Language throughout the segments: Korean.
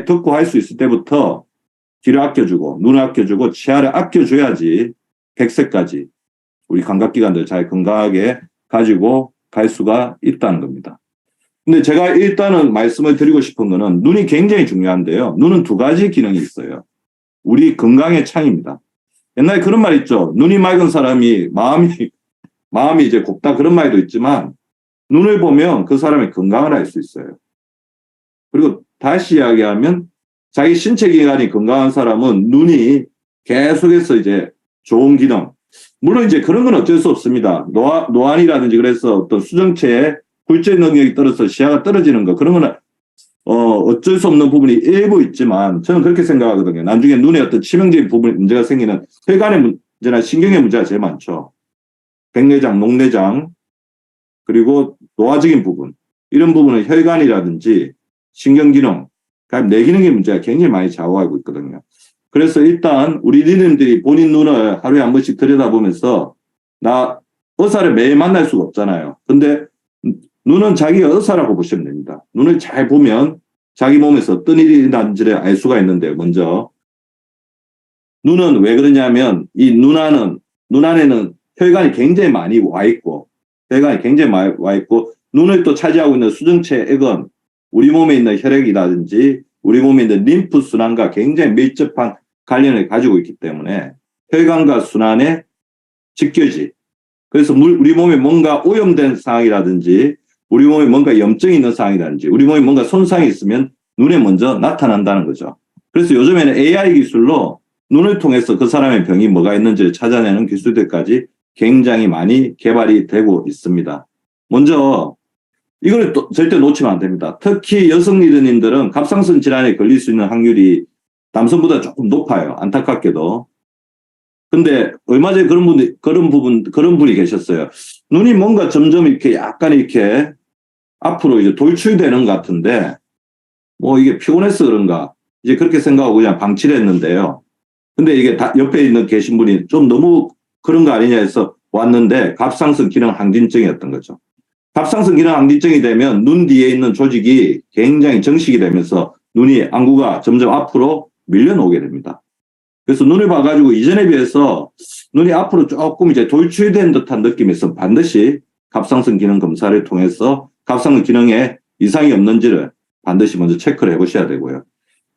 말 듣고 할 수 있을 때부터 귀를 아껴주고 눈을 아껴주고 치아를 아껴줘야지 100세까지 우리 감각기관들 잘 건강하게 가지고 갈 수가 있다는 겁니다. 근데 제가 일단은 말씀을 드리고 싶은 거는 눈이 굉장히 중요한데요. 눈은 두 가지 기능이 있어요. 우리 건강의 창입니다. 옛날에 그런 말 있죠. 눈이 맑은 사람이 마음이 이제 곱다 그런 말도 있지만 눈을 보면 그 사람의 건강을 알 수 있어요. 그리고 다시 이야기하면 자기 신체 기관이 건강한 사람은 눈이 계속해서 이제 좋은 기능. 물론 이제 그런 건 어쩔 수 없습니다. 노안이라든지 그래서 어떤 수정체의 굴절 능력이 떨어져서 시야가 떨어지는 거 그런 거는 어쩔 수 없는 부분이 일부 있지만 저는 그렇게 생각하거든요. 나중에 눈에 어떤 치명적인 부분에 문제가 생기는 혈관의 문제나 신경의 문제가 제일 많죠. 백내장, 녹내장 그리고 노화적인 부분 이런 부분은 혈관이라든지 신경기능, 뇌기능의 문제가 굉장히 많이 좌우하고 있거든요. 그래서 일단 우리 니들이 본인 눈을 하루에 한 번씩 들여다보면서 나 의사를 매일 만날 수가 없잖아요. 근데 눈은 자기가 의사라고 보시면 됩니다. 눈을 잘 보면 자기 몸에서 어떤 일이 일어나는지를 알 수가 있는데 먼저 눈은 왜 그러냐면 이 눈 안에는 혈관이 굉장히 많이 와 있고 눈을 또 차지하고 있는 수정체 액은 우리 몸에 있는 혈액이라든지 우리 몸에 있는 림프 순환과 굉장히 밀접한 관련을 가지고 있기 때문에 혈관과 순환의 직결지. 그래서 우리 몸에 뭔가 오염된 상황이라든지 우리 몸에 뭔가 염증이 있는 상황이라든지 우리 몸에 뭔가 손상이 있으면 눈에 먼저 나타난다는 거죠. 그래서 요즘에는 AI 기술로 눈을 통해서 그 사람의 병이 뭐가 있는지를 찾아내는 기술들까지 굉장히 많이 개발이 되고 있습니다. 먼저 이걸 또 절대 놓치면 안 됩니다. 특히 여성 리더님들은 갑상선 질환에 걸릴 수 있는 확률이 남성보다 조금 높아요. 안타깝게도. 근데 얼마 전에 그런 분이 계셨어요. 눈이 뭔가 점점 이렇게 약간 이렇게 앞으로 이제 돌출되는 것 같은데 뭐 이게 피곤해서 그런가 이제 그렇게 생각하고 그냥 방치를 했는데요. 근데 이게 옆에 계신 분이 좀 너무 그런 거 아니냐 해서 왔는데 갑상선 기능 항진증이었던 거죠. 갑상선 기능 항진증이 되면 눈 뒤에 있는 조직이 굉장히 정식이 되면서 안구가 점점 앞으로 밀려나오게 됩니다. 그래서 눈을 봐가지고 이전에 비해서 눈이 앞으로 조금 이제 돌출된 듯한 느낌에서 반드시 갑상선 기능 검사를 통해서 갑상선 기능에 이상이 없는지를 반드시 먼저 체크를 해보셔야 되고요.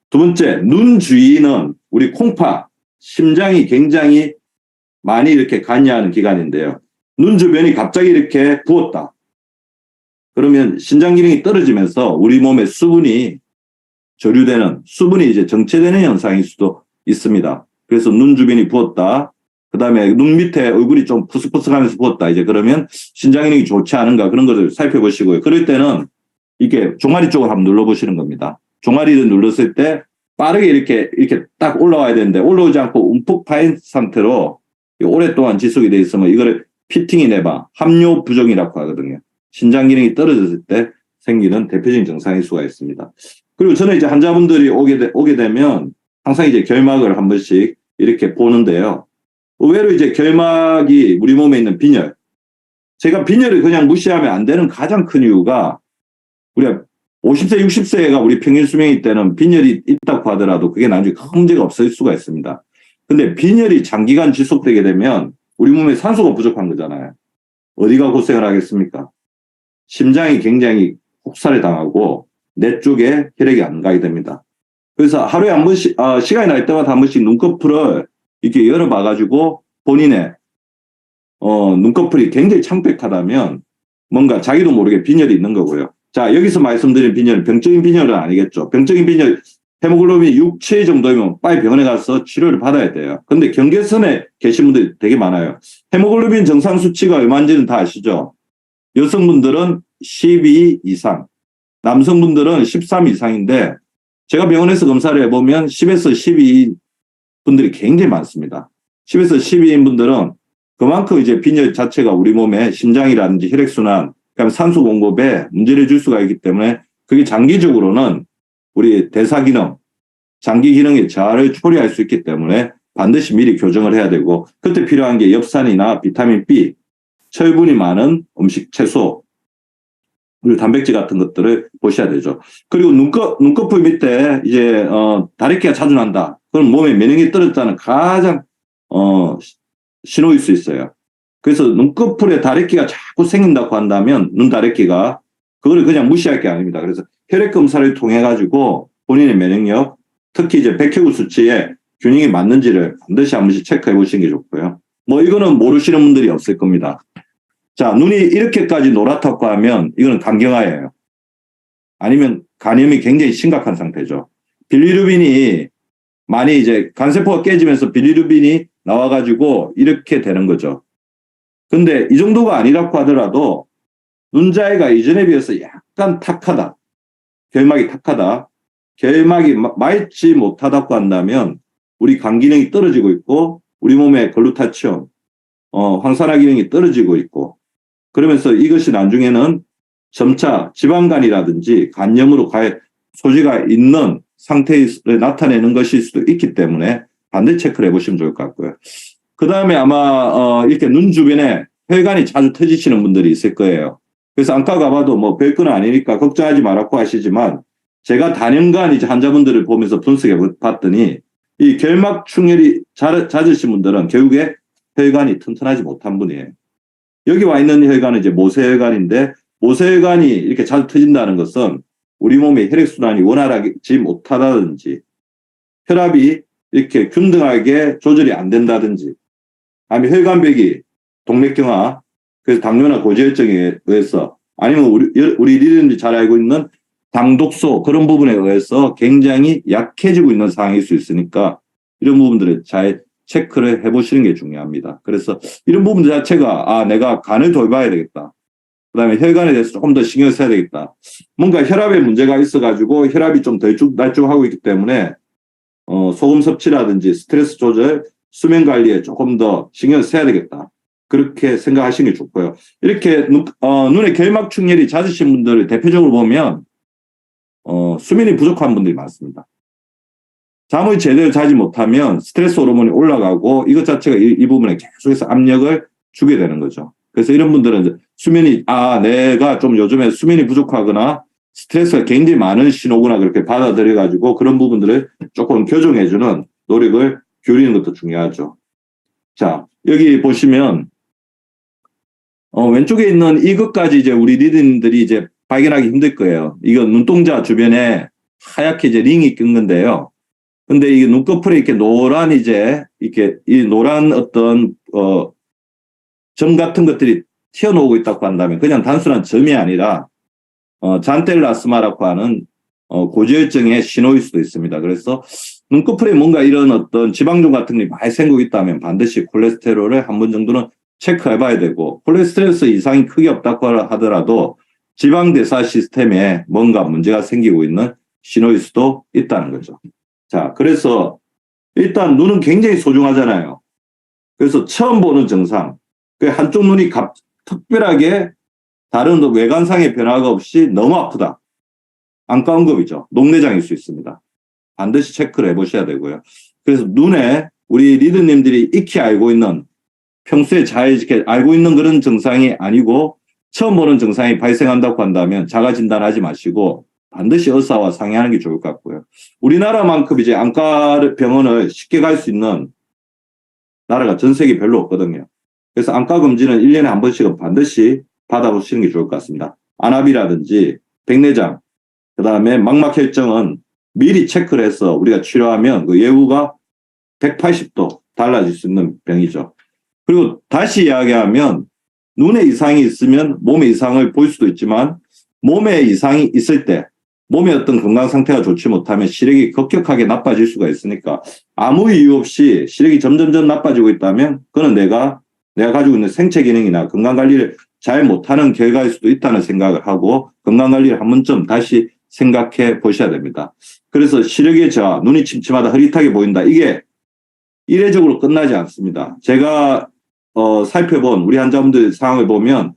두 번째, 눈 주위는 우리 콩파, 심장이 굉장히 많이 이렇게 관여하는 기관인데요. 눈 주변이 갑자기 이렇게 부었다. 그러면 신장 기능이 떨어지면서 우리 몸에 수분이 이제 정체되는 현상일 수도 있습니다. 그래서 눈 주변이 부었다. 그 다음에 눈 밑에 얼굴이 좀 푸석푸석하면서 부었다. 이제 그러면 신장 기능이 좋지 않은가 그런 것을 살펴보시고요. 그럴 때는 이렇게 종아리 쪽을 한번 눌러보시는 겁니다. 종아리를 눌렀을 때 빠르게 이렇게 딱 올라와야 되는데 올라오지 않고 움푹 파인 상태로 오랫동안 지속이 돼 있으면 이거를 피팅이 내봐 함유 부종이라고 하거든요. 신장 기능이 떨어졌을 때 생기는 대표적인 증상일 수가 있습니다. 그리고 저는 이제 환자분들이 오게 되면 항상 이제 결막을 한 번씩 이렇게 보는데요. 의외로 이제 결막이 우리 몸에 있는 빈혈. 제가 빈혈을 그냥 무시하면 안 되는 가장 큰 이유가 우리가 50세, 60세가 우리 평균 수명일 때는 빈혈이 있다고 하더라도 그게 나중에 큰 문제가 없을 수가 있습니다. 근데 빈혈이 장기간 지속되게 되면 우리 몸에 산소가 부족한 거잖아요. 어디가 고생을 하겠습니까? 심장이 굉장히 혹사를 당하고 뇌 쪽에 혈액이 안 가게 됩니다. 그래서 하루에 한 번씩, 시간이 날 때마다 한 번씩 눈꺼풀을 이렇게 열어봐가지고 본인의, 눈꺼풀이 굉장히 창백하다면 뭔가 자기도 모르게 빈혈이 있는 거고요. 자, 여기서 말씀드린 빈혈, 병적인 빈혈은 아니겠죠. 병적인 빈혈, 헤모글로빈이 6, 7 정도면 빨리 병원에 가서 치료를 받아야 돼요. 근데 경계선에 계신 분들이 되게 많아요. 헤모글로빈 정상 수치가 얼마인지는 다 아시죠? 여성분들은 12 이상, 남성분들은 13 이상인데 제가 병원에서 검사를 해보면 10에서 12 분들이 굉장히 많습니다. 10에서 12인 분들은 그만큼 이제 빈혈 자체가 우리 몸에 심장이라든지 혈액순환, 그다음에 산소 공급에 문제를 줄 수가 있기 때문에 그게 장기적으로는 우리 대사 기능, 장기 기능의 저하를 초래할 수 있기 때문에 반드시 미리 교정을 해야 되고 그때 필요한 게 엽산이나 비타민 B, 철분이 많은 음식, 채소, 그리고 단백질 같은 것들을 보셔야 되죠. 그리고 눈꺼풀 밑에 이제 다래끼가 자주 난다. 그럼 몸에 면역이 떨어졌다는 가장 신호일 수 있어요. 그래서 눈꺼풀에 다래끼가 자꾸 생긴다고 한다면 눈 다래끼가 그걸 그냥 무시할 게 아닙니다. 그래서 혈액 검사를 통해 가지고 본인의 면역력, 특히 이제 백혈구 수치에 균형이 맞는지를 반드시 한 번씩 체크해 보시는 게 좋고요. 뭐 이거는 모르시는 분들이 없을 겁니다. 자, 눈이 이렇게까지 노랗다고 하면 이거는 간경화예요. 아니면 간염이 굉장히 심각한 상태죠. 빌리루빈이 많이 이제 간세포가 깨지면서 빌리루빈이 나와가지고 이렇게 되는 거죠. 근데 이 정도가 아니라고 하더라도 눈자위가 이전에 비해서 약간 탁하다. 결막이 탁하다. 결막이 맑지 못하다고 한다면 우리 간 기능이 떨어지고 있고 우리 몸의 글루타치온, 황산화 기능이 떨어지고 있고 그러면서 이것이 나중에는 점차 지방간이라든지 간염으로 갈 소지가 있는 상태에 나타내는 것일 수도 있기 때문에 반드시 체크를 해보시면 좋을 것 같고요. 그 다음에 아마 이렇게 눈 주변에 혈관이 자주 터지시는 분들이 있을 거예요. 그래서 안과 가봐도 뭐 별건 아니니까 걱정하지 말라고 하시지만 제가 단연간 이제 환자분들을 보면서 분석해 봤더니 이 결막 충혈이 잦으신 분들은 결국에 혈관이 튼튼하지 못한 분이에요. 여기 와 있는 혈관은 이제 모세혈관인데 모세혈관이 이렇게 자주 터진다는 것은 우리 몸의 혈액순환이 원활하지 못하다든지 혈압이 이렇게 균등하게 조절이 안 된다든지 아니면 혈관벽이 동맥경화 그래서 당뇨나 고지혈증에 의해서 아니면 우리 리듬들이 잘 알고 있는 당독소 그런 부분에 의해서 굉장히 약해지고 있는 상황일 수 있으니까 이런 부분들을 잘 체크를 해보시는 게 중요합니다. 그래서 이런 부분들 자체가 내가 간을 돌봐야 되겠다. 그다음에 혈관에 대해서 조금 더 신경을 써야 되겠다. 뭔가 혈압에 문제가 있어가지고 혈압이 좀 덜쭉날쭉하고 있기 때문에 소금 섭취라든지 스트레스 조절, 수면 관리에 조금 더 신경을 써야 되겠다. 그렇게 생각하시는 게 좋고요. 이렇게 눈에 결막 충혈이 잦으신 분들을 대표적으로 보면 수면이 부족한 분들이 많습니다. 잠을 제대로 자지 못하면 스트레스 호르몬이 올라가고 이것 자체가 이 부분에 계속해서 압력을 주게 되는 거죠. 그래서 이런 분들은 수면이 내가 좀 요즘에 수면이 부족하거나 스트레스가 굉장히 많은 신호구나 그렇게 받아들여 가지고 그런 부분들을 조금 교정해주는 노력을 기울이는 것도 중요하죠. 자, 여기 보시면 왼쪽에 있는 이것까지 이제 우리 리더님들이 이제 발견하기 힘들 거예요. 이거 눈동자 주변에 하얗게 이제 링이 낀 건데요. 근데 이게 눈꺼풀에 이렇게 노란 이제 이렇게 이 노란 어떤 점 같은 것들이 튀어나오고 있다고 한다면 그냥 단순한 점이 아니라 잔텔라스마라고 하는 고지혈증의 신호일 수도 있습니다. 그래서 눈꺼풀에 뭔가 이런 어떤 지방종 같은 게 많이 생기고 있다면 반드시 콜레스테롤을 한 번 정도는 체크해 봐야 되고 콜레스테롤 이상이 크게 없다고 하더라도 지방대사 시스템에 뭔가 문제가 생기고 있는 신호일 수도 있다는 거죠. 자, 그래서 일단 눈은 굉장히 소중하잖아요. 그래서 처음 보는 증상, 한쪽 눈이 특별하게 다른 외관상의 변화가 없이 너무 아프다. 안과 응급이죠. 녹내장일 수 있습니다. 반드시 체크를 해보셔야 되고요. 그래서 눈에 우리 리더님들이 익히 알고 있는 평소에 잘 이렇게 알고 있는 그런 증상이 아니고 처음 보는 증상이 발생한다고 한다면 자가 진단하지 마시고 반드시 의사와 상의하는 게 좋을 것 같고요. 우리나라만큼 이제 안과 병원을 쉽게 갈 수 있는 나라가 전 세계 별로 없거든요. 그래서 안과 검진은 1년에 한 번씩은 반드시 받아보시는 게 좋을 것 같습니다. 안압이라든지 백내장, 그다음에 망막혈증은 미리 체크를 해서 우리가 치료하면 그 예후가 180도 달라질 수 있는 병이죠. 그리고 다시 이야기하면 눈에 이상이 있으면 몸에 이상을 볼 수도 있지만 몸에 이상이 있을 때 몸의 어떤 건강 상태가 좋지 못하면 시력이 급격하게 나빠질 수가 있으니까 아무 이유 없이 시력이 점점점 나빠지고 있다면 그건 내가 가지고 있는 생체 기능이나 건강 관리를 잘 못하는 결과일 수도 있다는 생각을 하고 건강 관리를 한 번쯤 다시 생각해 보셔야 됩니다. 그래서 시력의 저하, 눈이 침침하다, 흐릿하게 보인다. 이게 이례적으로 끝나지 않습니다. 제가 살펴본 우리 환자분들 상황을 보면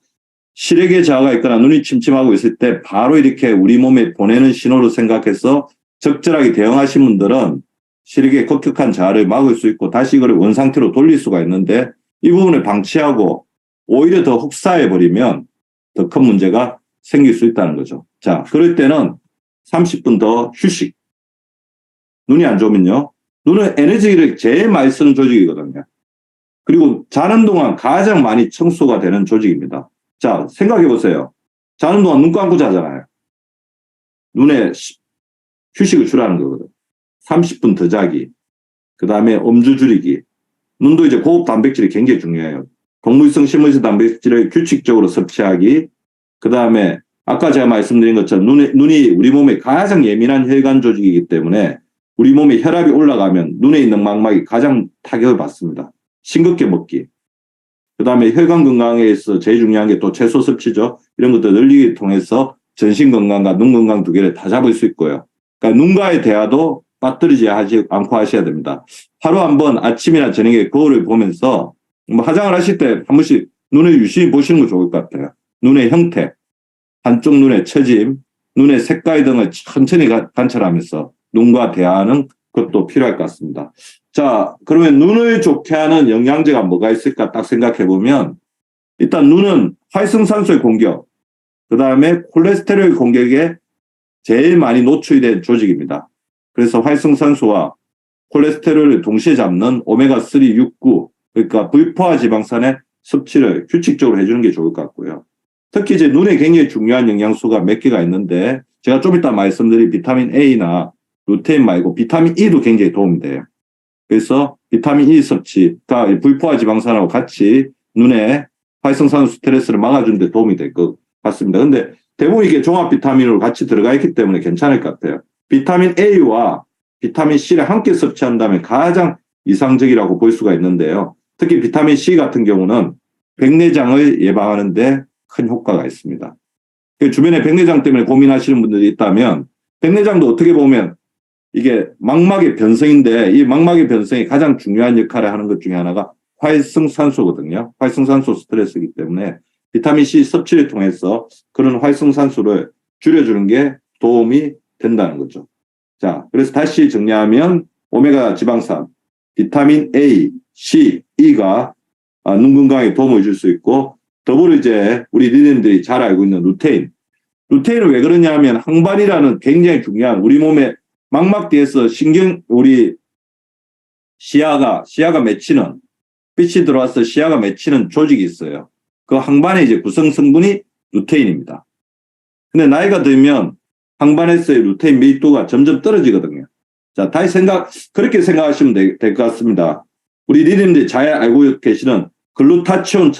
시력의 저하가 있거나 눈이 침침하고 있을 때 바로 이렇게 우리 몸에 보내는 신호로 생각해서 적절하게 대응하신 분들은 시력의 급격한 저하를 막을 수 있고 다시 이걸 원상태로 돌릴 수가 있는데 이 부분을 방치하고 오히려 더 혹사해버리면 더 큰 문제가 생길 수 있다는 거죠. 자, 그럴 때는 30분 더 휴식. 눈이 안 좋으면요. 눈은 에너지를 제일 많이 쓰는 조직이거든요. 그리고 자는 동안 가장 많이 청소가 되는 조직입니다. 자, 생각해 보세요. 자는 동안 눈 감고 자잖아요. 눈에 휴식을 주라는 거거든. 30분 더 자기. 그 다음에 음주 줄이기. 눈도 이제 고급 단백질이 굉장히 중요해요. 동물성 식물성 단백질을 규칙적으로 섭취하기. 그 다음에 아까 제가 말씀드린 것처럼 눈이 우리 몸에 가장 예민한 혈관 조직이기 때문에 우리 몸에 혈압이 올라가면 눈에 있는 망막이 가장 타격을 받습니다. 싱겁게 먹기. 그 다음에 혈관 건강에 있어 제일 중요한 게 또 채소 섭취죠. 이런 것들 늘리기 통해서 전신 건강과 눈 건강 두 개를 다 잡을 수 있고요. 그러니까 눈과의 대화도 빠뜨리지 않고 하셔야 됩니다. 하루 한번 아침이나 저녁에 거울을 보면서 뭐 화장을 하실 때 한 번씩 눈을 유심히 보시는 거 좋을 것 같아요. 눈의 형태, 한쪽 눈의 처짐, 눈의 색깔 등을 천천히 관찰하면서 눈과 대화하는 것도 필요할 것 같습니다. 자, 그러면 눈을 좋게 하는 영양제가 뭐가 있을까 딱 생각해 보면 일단 눈은 활성산소의 공격, 그 다음에 콜레스테롤 공격에 제일 많이 노출이 된 조직입니다. 그래서 활성산소와 콜레스테롤을 동시에 잡는 오메가3, 6,9 그러니까 불포화 지방산의 섭취를 규칙적으로 해주는 게 좋을 것 같고요. 특히 이제 눈에 굉장히 중요한 영양소가 몇 개가 있는데 제가 좀 이따 말씀드린 비타민 A나 루테인 말고 비타민 E도 굉장히 도움이 돼요. 그래서 비타민 E 섭취가 불포화 지방산하고 같이 눈에 활성산소 스트레스를 막아주는 데 도움이 될 것 같습니다. 근데 대부분 이게 종합 비타민으로 같이 들어가 있기 때문에 괜찮을 것 같아요. 비타민 A와 비타민 C를 함께 섭취한다면 가장 이상적이라고 볼 수가 있는데요. 특히 비타민 C 같은 경우는 백내장을 예방하는 데 큰 효과가 있습니다. 주변에 백내장 때문에 고민하시는 분들이 있다면 백내장도 어떻게 보면 이게 망막의 변성인데 이 망막의 변성이 가장 중요한 역할을 하는 것 중에 하나가 활성산소거든요. 활성산소 스트레스이기 때문에 비타민 C 섭취를 통해서 그런 활성산소를 줄여주는 게 도움이 된다는 거죠. 자, 그래서 다시 정리하면 오메가 지방산, 비타민 A, C, E가 눈 건강에 도움을 줄 수 있고 더불어 이제 우리 니님들이 잘 알고 있는 루테인. 루테인은 왜 그러냐 하면 항반이라는 굉장히 중요한 우리 몸의 망막 뒤에서 우리 시야가 맺히는, 빛이 들어와서 시야가 맺히는 조직이 있어요. 그 항반의 이제 구성 성분이 루테인입니다. 근데 나이가 들면 항반에서의 루테인 밀도가 점점 떨어지거든요. 자, 다시 그렇게 생각하시면 될 것 같습니다. 우리 니님들이 잘 알고 계시는 글루타치온,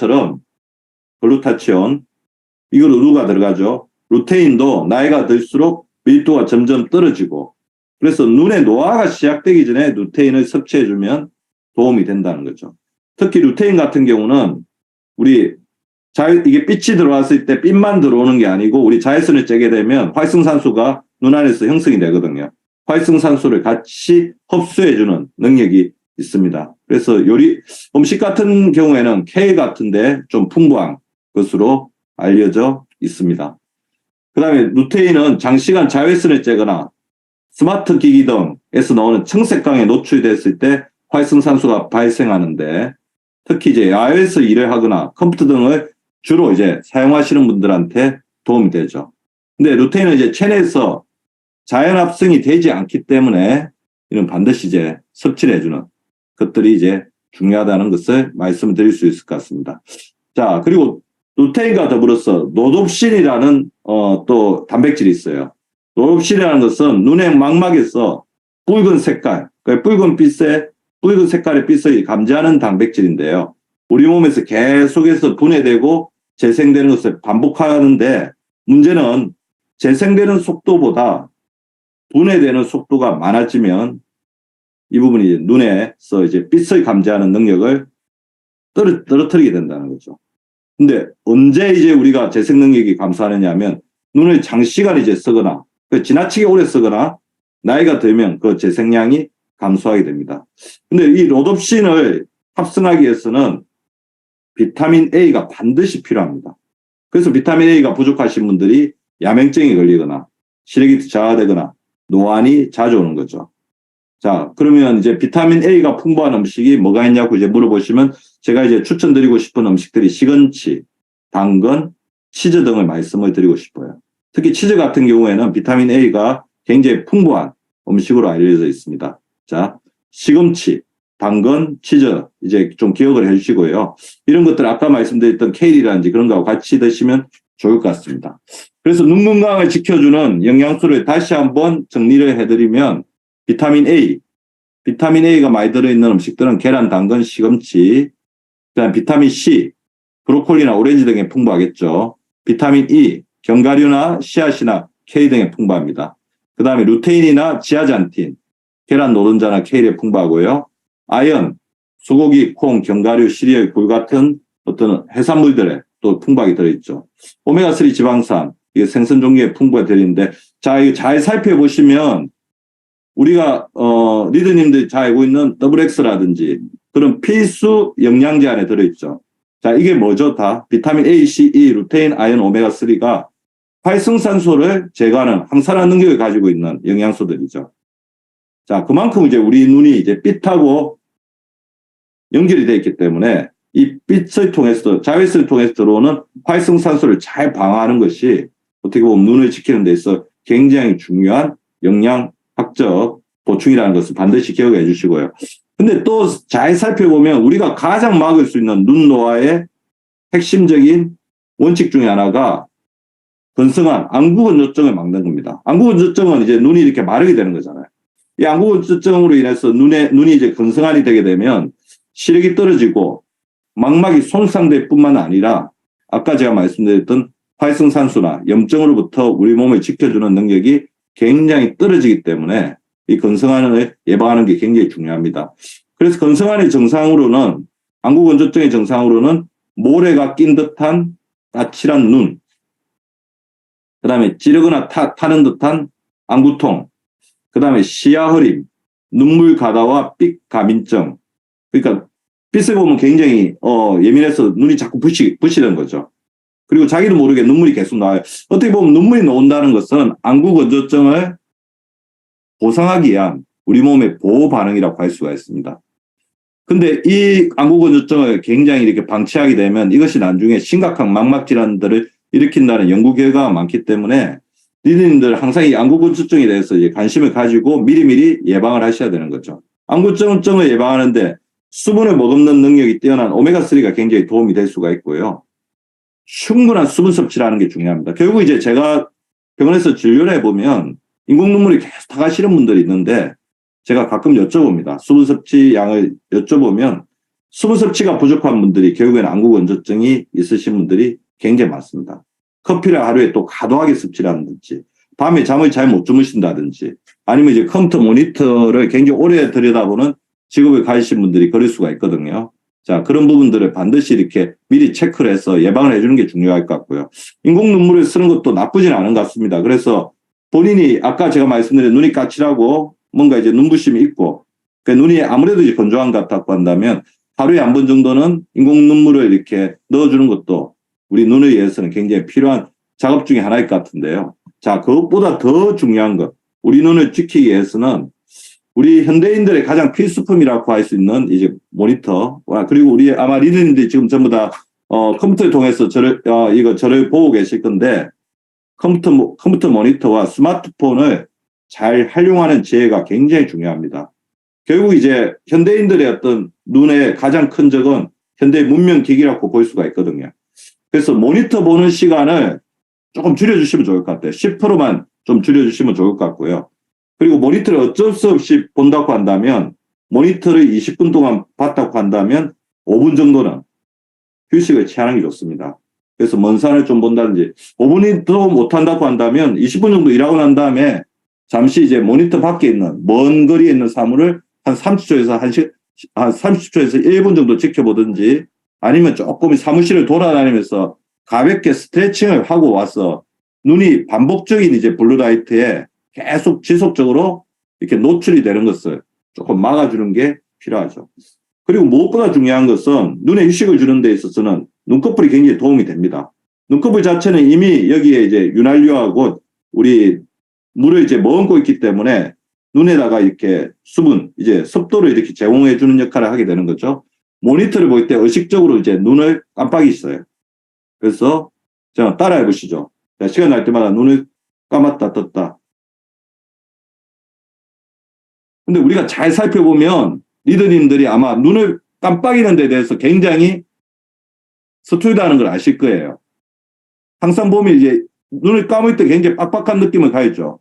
이걸 누가 들어가죠? 루테인도 나이가 들수록 밀도가 점점 떨어지고, 그래서 눈의 노화가 시작되기 전에 루테인을 섭취해주면 도움이 된다는 거죠. 특히 루테인 같은 경우는 이게 빛이 들어왔을 때 빛만 들어오는 게 아니고 우리 자외선을 쬐게 되면 활성산소가 눈 안에서 형성이 되거든요. 활성산소를 같이 흡수해주는 능력이 있습니다. 그래서 음식 같은 경우에는 K 같은데 좀 풍부한 것으로 알려져 있습니다. 그 다음에 루테인은 장시간 자외선을 쬐거나 스마트 기기 등에서 나오는 청색광에 노출됐을 때 활성산소가 발생하는데 특히 이제 야외에서 일을 하거나 컴퓨터 등을 주로 이제 사용하시는 분들한테 도움이 되죠. 근데 루테인은 이제 체내에서 자연 합성이 되지 않기 때문에 이는 반드시 이제 섭취를 해주는 것들이 이제 중요하다는 것을 말씀드릴 수 있을 것 같습니다. 자, 그리고 루테인과 더불어서 노놉신이라는 또 단백질이 있어요. 노놉신이라는 것은 눈의 망막에서 붉은 색깔, 붉은 색깔의 빛을 감지하는 단백질인데요. 우리 몸에서 계속해서 분해되고 재생되는 것을 반복하는데 문제는 재생되는 속도보다 분해되는 속도가 많아지면 이 부분이 눈에서 이제 빛을 감지하는 능력을 떨어뜨리게 된다는 거죠. 근데 언제 이제 우리가 재생 능력이 감소하느냐 하면 눈을 장시간 이제 쓰거나 지나치게 오래 쓰거나 나이가 들면 그 재생량이 감소하게 됩니다. 근데 이 로놉신을 합성하기 위해서는 비타민 A가 반드시 필요합니다. 그래서 비타민 A가 부족하신 분들이 야맹증에 걸리거나 시력이 저하되거나 노안이 자주 오는 거죠. 자, 그러면 이제 비타민 A가 풍부한 음식이 뭐가 있냐고 이제 물어보시면 제가 이제 추천드리고 싶은 음식들이 시금치, 당근, 치즈 등을 말씀을 드리고 싶어요. 특히 치즈 같은 경우에는 비타민 A가 굉장히 풍부한 음식으로 알려져 있습니다. 자, 시금치, 당근, 치즈 이제 좀 기억을 해주시고요. 이런 것들 아까 말씀드렸던 케일이라든지 그런 거하고 같이 드시면 좋을 것 같습니다. 그래서 눈 건강을 지켜주는 영양소를 다시 한번 정리를 해드리면 비타민 A가 많이 들어있는 음식들은 계란, 당근, 시금치, 그다음 비타민 C, 브로콜리나 오렌지 등에 풍부하겠죠. 비타민 E, 견과류나 씨앗이나 K 등에 풍부합니다. 그 다음에 루테인이나 지아잔틴, 계란 노른자나 케일에 풍부하고요. 아연, 소고기, 콩, 견과류, 시리얼, 굴 같은 어떤 해산물들에 또 풍부하게 들어있죠. 오메가3 지방산, 이게 생선 종류에 풍부하게 들어있는데, 자, 이거 잘 살펴보시면 우리가 리더님들이 잘 알고 있는 WX라든지 그런 필수 영양제 안에 들어있죠. 자, 이게 뭐죠? 다 비타민 A, C, E, 루테인, 아연, 오메가3가 활성산소를 제거하는 항산화 능력을 가지고 있는 영양소들이죠. 자, 그만큼 이제 우리 눈이 이제 빛하고 연결이 되어 있기 때문에 이 빛을 통해서, 자외선을 통해서 들어오는 활성산소를 잘 방어하는 것이 어떻게 보면 눈을 지키는 데 있어 굉장히 중요한 영양학적 보충이라는 것을 반드시 기억해 주시고요. 근데 또 잘 살펴보면 우리가 가장 막을 수 있는 눈 노화의 핵심적인 원칙 중에 하나가 건성한 안구건조증을 막는 겁니다. 안구건조증은 이제 눈이 이렇게 마르게 되는 거잖아요. 이 안구건조증으로 인해서 눈이 이제 건성한이 되게 되면 시력이 떨어지고 망막이 손상될 뿐만 아니라 아까 제가 말씀드렸던 활성산소나 염증으로부터 우리 몸을 지켜주는 능력이 굉장히 떨어지기 때문에 이 건성환을 예방하는 게 굉장히 중요합니다. 그래서 건성환의 정상으로는, 안구건조증의 정상으로는 모래가 낀 듯한 까칠한 눈, 그 다음에 찌르거나 타는 듯한 안구통, 그 다음에 시야 흐림, 눈물 가다와 빛 가민증. 그러니까 빛을 보면 굉장히 예민해서 눈이 자꾸 부시는 거죠. 그리고 자기도 모르게 눈물이 계속 나와요. 어떻게 보면 눈물이 나온다는 것은 안구건조증을 보상하기 위한 우리 몸의 보호 반응이라고 할 수가 있습니다. 근데 이 안구건조증을 굉장히 이렇게 방치하게 되면 이것이 나중에 심각한 망막 질환들을 일으킨다는 연구 결과가 많기 때문에 리더님들 항상 이 안구건조증에 대해서 이제 관심을 가지고 미리미리 예방을 하셔야 되는 거죠. 안구건조증을 예방하는데 수분을 머금는 능력이 뛰어난 오메가3가 굉장히 도움이 될 수가 있고요. 충분한 수분 섭취를 하는 게 중요합니다. 결국 이제 제가 병원에서 진료를 해보면 인공 눈물이 계속 다가시는 분들이 있는데 제가 가끔 여쭤봅니다. 수분 섭취 양을 여쭤보면 수분 섭취가 부족한 분들이 결국에는 안구건조증이 있으신 분들이 굉장히 많습니다. 커피를 하루에 또 과도하게 섭취를 한다든지 밤에 잠을 잘 못 주무신다든지 아니면 이제 컴퓨터 모니터를 굉장히 오래 들여다보는 직업을 가지신 분들이 그럴 수가 있거든요. 자, 그런 부분들을 반드시 이렇게 미리 체크를 해서 예방을 해주는 게 중요할 것 같고요. 인공 눈물을 쓰는 것도 나쁘진 않은 것 같습니다. 그래서 본인이 아까 제가 말씀드린 눈이 까칠하고 뭔가 이제 눈부심이 있고 그러니까 눈이 아무래도 이제 건조한 것 같다고 한다면 하루에 한 번 정도는 인공 눈물을 이렇게 넣어주는 것도 우리 눈을 위해서는 굉장히 필요한 작업 중에 하나일 것 같은데요. 자, 그것보다 더 중요한 것, 우리 눈을 지키기 위해서는 우리 현대인들의 가장 필수품이라고 할 수 있는 이제 모니터, 그리고 우리 아마 리더님들이 지금 전부 다 컴퓨터를 통해서 저를 보고 계실 건데 컴퓨터 모니터와 스마트폰을 잘 활용하는 지혜가 굉장히 중요합니다. 결국 이제 현대인들의 어떤 눈의 가장 큰 적은 현대 문명 기기라고 볼 수가 있거든요. 그래서 모니터 보는 시간을 조금 줄여주시면 좋을 것 같아요. 10%만 좀 줄여주시면 좋을 것 같고요. 그리고 모니터를 어쩔 수 없이 본다고 한다면 모니터를 20분 동안 봤다고 한다면 5분 정도는 휴식을 취하는 게 좋습니다. 그래서 먼 산을 좀 본다든지 5분도 못한다고 한다면 20분 정도 일하고 난 다음에 잠시 이제 모니터 밖에 있는 먼 거리에 있는 사물을 한 30초에서 1분 정도 지켜보든지 아니면 조금 사무실을 돌아다니면서 가볍게 스트레칭을 하고 와서 눈이 반복적인 이제 블루라이트에 계속 지속적으로 이렇게 노출이 되는 것을 조금 막아주는 게 필요하죠. 그리고 무엇보다 중요한 것은 눈에 휴식을 주는 데 있어서는 눈꺼풀이 굉장히 도움이 됩니다. 눈꺼풀 자체는 이미 여기에 이제 윤활유하고 우리 물을 이제 머금고 있기 때문에 눈에다가 이렇게 수분, 이제 습도를 이렇게 제공해 주는 역할을 하게 되는 거죠. 모니터를 볼 때 의식적으로 이제 눈을 깜빡이셔요. 그래서 자, 따라해 보시죠. 자, 시간 날 때마다 눈을 감았다 떴다. 근데 우리가 잘 살펴보면 리더님들이 아마 눈을 깜빡이는 데 대해서 굉장히 서툴다는 걸 아실 거예요. 항상 보면 이제 눈을 감을 때 굉장히 빡빡한 느낌을 가했죠.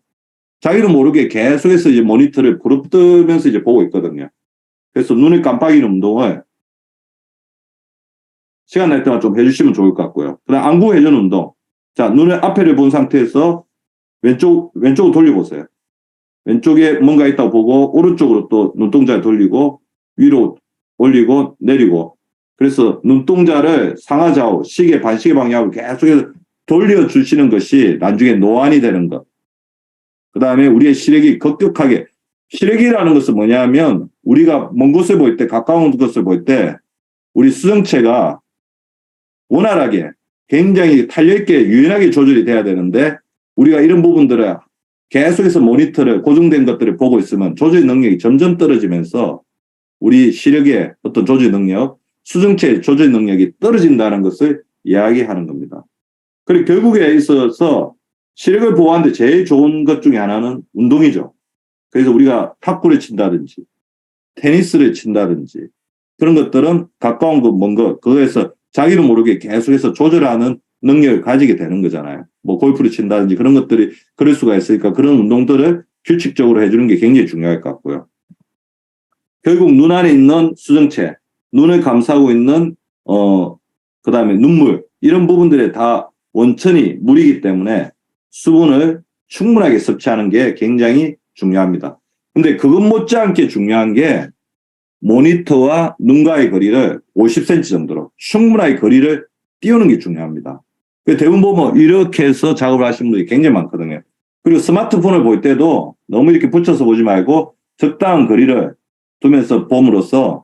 자기도 모르게 계속해서 이제 모니터를 부릅뜨면서 이제 보고 있거든요. 그래서 눈을 깜빡이는 운동을 시간 날 때만 좀 해주시면 좋을 것 같고요. 그 다음 안구 회전 운동. 자, 눈을 앞에를 본 상태에서 왼쪽으로 돌려보세요. 왼쪽에 뭔가 있다고 보고 오른쪽으로 또 눈동자를 돌리고 위로 올리고 내리고 그래서 눈동자를 상하좌우 시계 반시계 방향으로 계속해서 돌려주시는 것이 나중에 노안이 되는 것. 그 다음에 우리의 시력이 급격하게 시력이라는 것은 뭐냐면 우리가 먼 곳을 볼 때 가까운 것을 볼 때 우리 수정체가 원활하게 굉장히 탄력있게 유연하게 조절이 돼야 되는데 우리가 이런 부분들을 계속해서 모니터를 고정된 것들을 보고 있으면 조절 능력이 점점 떨어지면서 우리 시력의 어떤 조절 능력, 수정체의 조절 능력이 떨어진다는 것을 이야기하는 겁니다. 그리고 결국에 있어서 시력을 보호하는데 제일 좋은 것 중에 하나는 운동이죠. 그래서 우리가 탁구를 친다든지 테니스를 친다든지 그런 것들은 가까운 것, 먼 것, 그거에서 자기도 모르게 계속해서 조절하는 능력을 가지게 되는 거잖아요. 뭐 골프를 친다든지 그런 것들이 그럴 수가 있으니까 그런 운동들을 규칙적으로 해주는 게 굉장히 중요할 것 같고요. 결국 눈 안에 있는 수정체, 눈을 감싸고 있는 그 다음에 눈물 이런 부분들에 다 원천이 물이기 때문에 수분을 충분하게 섭취하는 게 굉장히 중요합니다. 근데 그것 못지않게 중요한 게 모니터와 눈과의 거리를 50cm 정도로 충분하게 거리를 띄우는 게 중요합니다. 대부분 보면 이렇게 해서 작업을 하시는 분들이 굉장히 많거든요. 그리고 스마트폰을 볼 때도 너무 이렇게 붙여서 보지 말고 적당한 거리를 두면서 봄으로써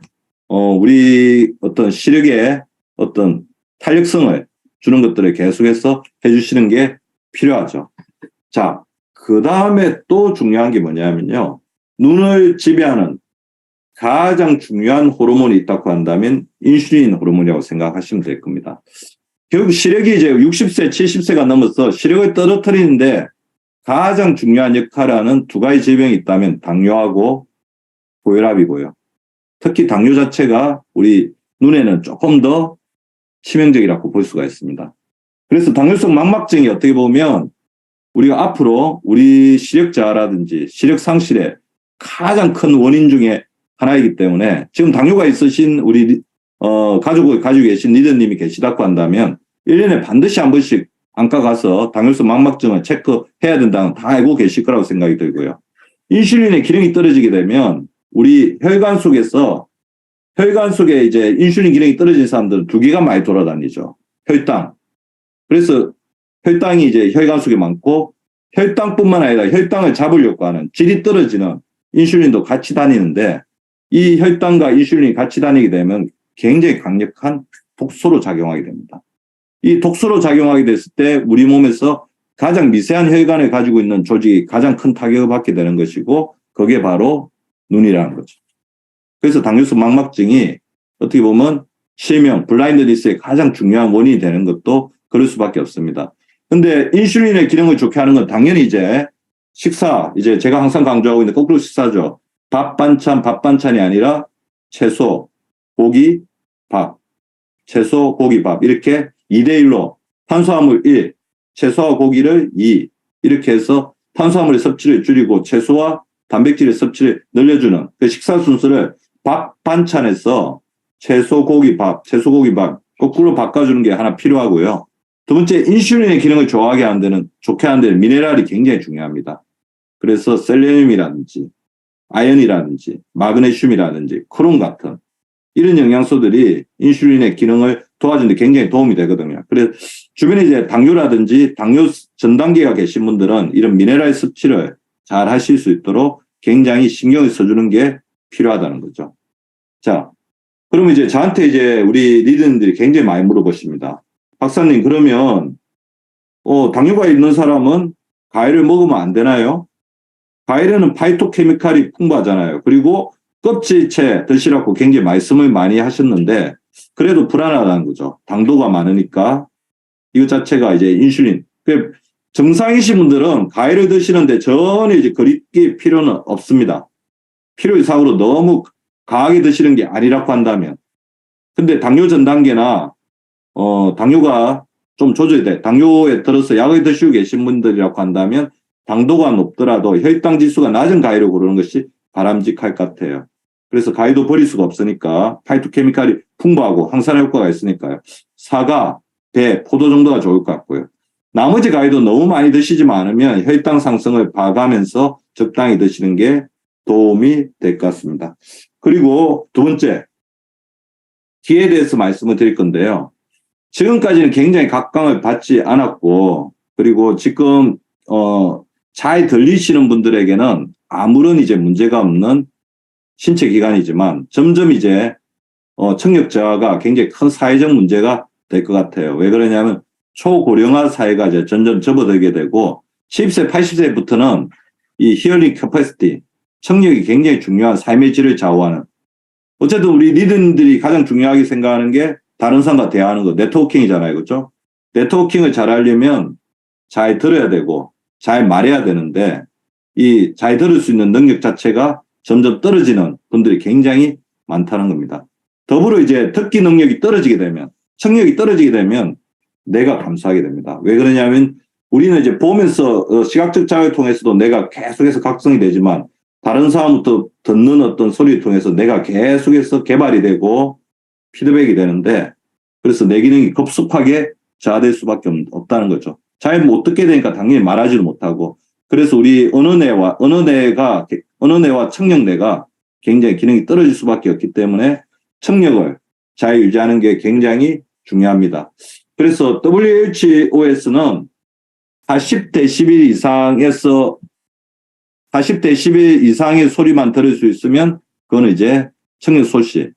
우리 어떤 시력의 어떤 탄력성을 주는 것들을 계속해서 해주시는 게 필요하죠. 자, 그 다음에 또 중요한 게 뭐냐면요. 눈을 지배하는 가장 중요한 호르몬이 있다고 한다면 인슐린 호르몬이라고 생각하시면 될 겁니다. 결국 시력이 이제 60세, 70세가 넘어서 시력을 떨어뜨리는데 가장 중요한 역할을 하는 두 가지 질병이 있다면 당뇨하고 고혈압이고요. 특히 당뇨 자체가 우리 눈에는 조금 더 치명적이라고 볼 수가 있습니다. 그래서 당뇨성 망막증이 어떻게 보면 우리가 앞으로 우리 시력 저하라든지 시력 상실의 가장 큰 원인 중에 하나이기 때문에 지금 당뇨가 있으신 우리 가족을 가지고 계신 리더님이 계시다고 한다면 1년에 반드시 한 번씩 안과 가서 당뇨성 망막증을 체크해야 된다는 다 알고 계실 거라고 생각이 들고요. 인슐린의 기능이 떨어지게 되면 우리 혈관 속에 이제 인슐린 기능이 떨어진 사람들은 두 개가 많이 돌아다니죠. 혈당. 그래서 혈당이 이제 혈관 속에 많고 혈당뿐만 아니라 혈당을 잡으려고 하는 질이 떨어지는 인슐린도 같이 다니는데 이 혈당과 인슐린이 같이 다니게 되면 굉장히 강력한 독소로 작용하게 됩니다. 이 독소로 작용하게 됐을 때 우리 몸에서 가장 미세한 혈관을 가지고 있는 조직이 가장 큰 타격을 받게 되는 것이고 그게 바로 눈이라는 거죠. 그래서 당뇨성 망막증이 어떻게 보면 실명, 블라인드니스의 가장 중요한 원인이 되는 것도 그럴 수밖에 없습니다. 근데 인슐린의 기능을 좋게 하는 건 당연히 이제 식사, 이제 제가 항상 강조하고 있는 거꾸로 식사죠. 밥 반찬이 아니라 채소, 고기, 밥, 채소, 고기, 밥 이렇게 2대1로 탄수화물 1, 채소와 고기를 2 이렇게 해서 탄수화물의 섭취를 줄이고 채소와 단백질의 섭취를 늘려주는 그 식사 순서를 밥 반찬에서 채소, 고기, 밥, 채소, 고기, 밥 거꾸로 바꿔주는 게 하나 필요하고요. 두 번째, 인슐린의 기능을 좋게 하는 데는 미네랄이 굉장히 중요합니다. 그래서 셀레늄이라든지 아연이라든지 마그네슘이라든지 크롬 같은 이런 영양소들이 인슐린의 기능을 도와주는 데 굉장히 도움이 되거든요. 그래서 주변에 이제 당뇨라든지 당뇨 전 단계가 계신 분들은 이런 미네랄 섭취를 잘 하실 수 있도록 굉장히 신경을 써주는 게 필요하다는 거죠. 자, 그러면 이제 저한테 이제 우리 리더님들이 굉장히 많이 물어보십니다. 박사님, 그러면 당뇨가 있는 사람은 과일을 먹으면 안 되나요? 과일에는 파이토케미칼이 풍부하잖아요. 그리고 껍질채 드시라고 굉장히 말씀을 많이 하셨는데 그래도 불안하다는 거죠. 당도가 많으니까 이것 자체가 이제 인슐린. 정상이신 분들은 과일을 드시는데 전혀 이제 거리낄 필요는 없습니다. 필요 이상으로 너무 강하게 드시는 게 아니라고 한다면. 근데 당뇨 전 단계나 당뇨가 좀 조절이 돼. 당뇨에 들어서 약을 드시고 계신 분들이라고 한다면 당도가 높더라도 혈당 지수가 낮은 과일을 고르는 것이 바람직할 것 같아요. 그래서 과일도 버릴 수가 없으니까 파이토케미칼이 풍부하고 항산화 효과가 있으니까요. 사과, 배, 포도 정도가 좋을 것 같고요. 나머지 과일도 너무 많이 드시지만 않으면 혈당 상승을 봐가면서 적당히 드시는 게 도움이 될 것 같습니다. 그리고 두 번째, 기에 대해서 말씀을 드릴 건데요. 지금까지는 굉장히 각광을 받지 않았고, 그리고 지금 잘 들리시는 분들에게는 아무런 이제 문제가 없는 신체 기관이지만 점점 이제 청력 저하가 굉장히 큰 사회적 문제가 될 것 같아요. 왜 그러냐면 초고령화 사회가 이제 점점 접어들게 되고 70세, 80세부터는 이 히어링 캐퍼시티, 청력이 굉장히 중요한 삶의 질을 좌우하는, 어쨌든 우리 리더들이 가장 중요하게 생각하는 게 다른 사람과 대화하는 거, 네트워킹이잖아요. 그렇죠? 네트워킹을 잘 하려면 잘 들어야 되고 잘 말해야 되는데 이 잘 들을 수 있는 능력 자체가 점점 떨어지는 분들이 굉장히 많다는 겁니다. 더불어 이제 듣기 능력이 떨어지게 되면, 청력이 떨어지게 되면 뇌가 감소하게 됩니다. 왜 그러냐면 우리는 이제 보면서 시각적 자극을 통해서도 뇌가 계속해서 각성이 되지만 다른 사람부터 듣는 어떤 소리를 통해서 뇌가 계속해서 개발이 되고 피드백이 되는데, 그래서 뇌 기능이 급속하게 저하될 수밖에 없다는 거죠. 잘 못 듣게 되니까 당연히 말하지도 못하고, 그래서 우리 언어뇌와 청력뇌가 굉장히 기능이 떨어질 수밖에 없기 때문에 청력을 잘 유지하는 게 굉장히 중요합니다. 그래서 WHO에서는 40데시벨 이상에서 40데시벨 이상의 소리만 들을 수 있으면 그거는 이제 청력 소시,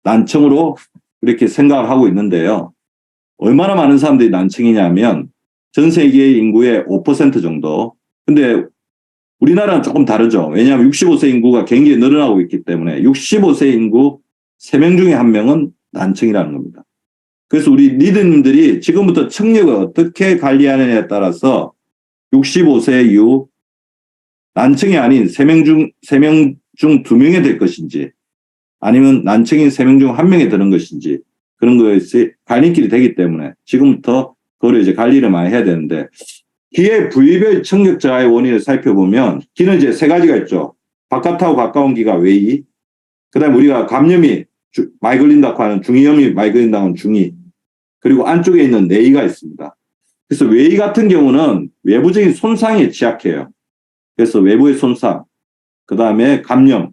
난청으로 이렇게 생각을 하고 있는데요. 얼마나 많은 사람들이 난청이냐면 전 세계 인구의 5% 정도. 근데 우리나라는 조금 다르죠. 왜냐하면 65세 인구가 굉장히 늘어나고 있기 때문에 65세 인구 3명 중에 1명은 난청이라는 겁니다. 그래서 우리 리더님들이 지금부터 청력을 어떻게 관리하느냐에 따라서 65세 이후 난청이 아닌 3명 중 2명이 될 것인지, 아니면 난청인 3명 중 1명이 되는 것인지, 그런 것이 갈림길이 되기 때문에 지금부터 그걸 이제 관리를 많이 해야 되는데, 기의 부위별 청력 저하의 원인을 살펴보면 기는 이제 3가지가 있죠. 바깥하고 가까운 기가 외이, 그 다음에 우리가 감염이 많이 걸린다고 하는 중이염이 많이 걸린다고 하는 중이, 그리고 안쪽에 있는 내이가 있습니다. 그래서 외이 같은 경우는 외부적인 손상에 취약해요. 그래서 외부의 손상, 그 다음에 감염,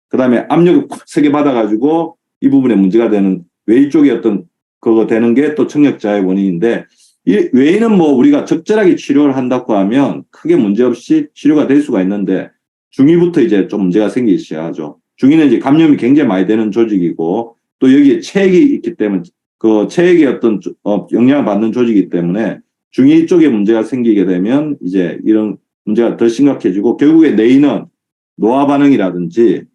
그 다음에 압력을 꽉 세게 받아가지고 이 부분에 문제가 되는 외이 쪽에 어떤 그거 되는 게 또 청력 저하의 원인인데, 이 외에는 뭐 우리가 적절하게 치료를 한다고 하면 크게 문제없이 치료가 될 수가 있는데, 중이부터 이제 좀 문제가 생기기 시작하죠. 중이는 이제 감염이 굉장히 많이 되는 조직이고, 또 여기에 체액이 있기 때문에 그 체액의 어떤 영향을 받는 조직이기 때문에 중이 쪽에 문제가 생기게 되면 이제 이런 문제가 더 심각해지고, 결국에 뇌는 노화 반응이라든지,